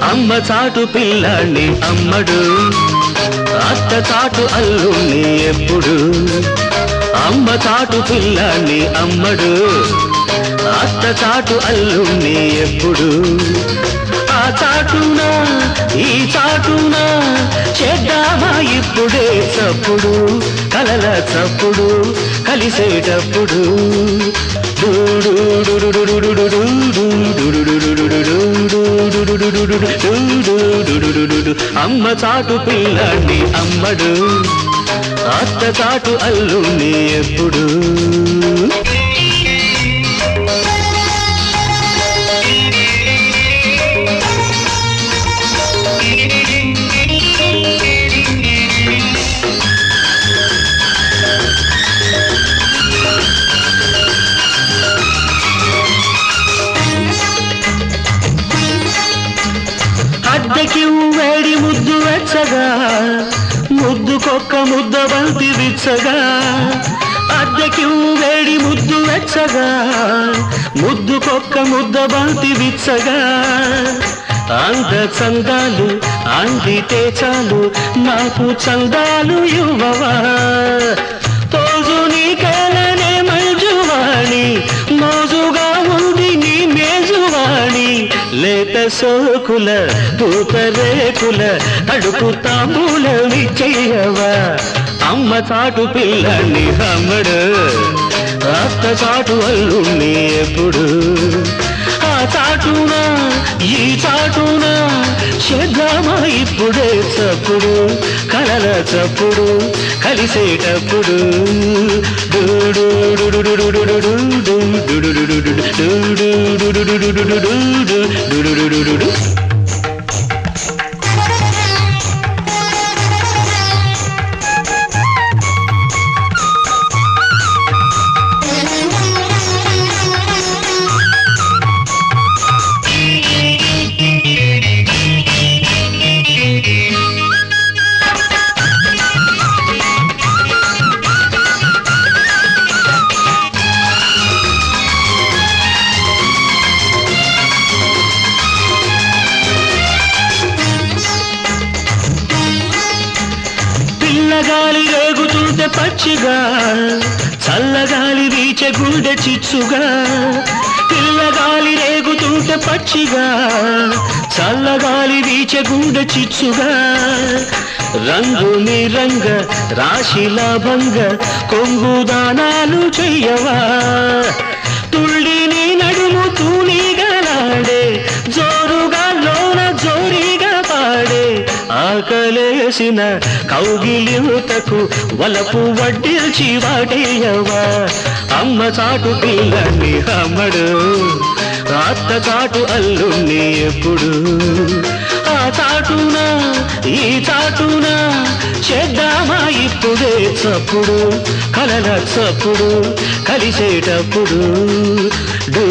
అమ్మ చాటు పిల్లాన్ని అమ్మడు, అత్త చాటు అల్లుణ్ణి ఎప్పుడు. అమ్మ చాటు పిల్లాన్ని అమ్మడు, అత్త చాటు అల్లుణ్ణి ఎప్పుడు. ఆ చాటున ఈ చాటున చేద్దామా ఇప్పుడే చప్పుడు, కలల చప్పుడు కలిసేటప్పుడు. అమ్మ చాటు పిల్లాన్ని అమ్మడు, అత్త చాటు అల్లుణ్ణి ఎప్పుడు. అద్దెకి వేడి ముద్దు వెచ్చగా, ముద్దుకొక్క ముద్ద బంతి విచ్చగా. అద్దెకి వేడి ముద్దు వెచ్చగా, ముద్దుకొక్క ముద్ద బంతి విచ్చగా. అంద చందాలు అందితే చాలు, నాకు చందాలు ఇవ్వవా. తోజు నీకేలనే మంజువాణి, మోజుగా ఉంది నీ మేజువాణి. లేత సోకుల పూతరేకుల తడుపు తాంబూలవి చెయ్యవా. అమ్మ చాటు పిల్లాన్ని అమ్మడు, అత్త చాటు అల్లుణ్ణి ఎప్పుడు. ఆ చాటున ఈ చాటున చేద్దామా ఇప్పుడే చప్పుడు, కలల చప్పుడు కలిసేటప్పుడు. పిల్లగాలి రేగుతుంటే పచ్చిగా, చల్లగాలి వీచే గుండె చిచ్చుగా. పిల్లగాలి రేగుతుంటే పచ్చిగా, చల్లగాలి వీచే గుండె చిచ్చుగా. రంగు నీ రంగ రాశిలా భంగ, కొంగు దానాలు చెయ్యవా. తుళ్ళి నీ నడుము తూనీగలాడే, జోరుగా లోన జోరీగా పాడే. ఆకలేసిన కౌగిలింతకు వలపు వడ్డిల్చి వాటేయవా. అమ్మ చాటు పిల్లాన్ని అమ్మడు, అత్త చాటు అల్లుణ్ణి ఎప్పుడు. ఆ చాటున ఈ చాటున చేద్దామా ఇప్పుడే చప్పుడు, కలల చప్పుడు కలిసేటప్పుడు. డూ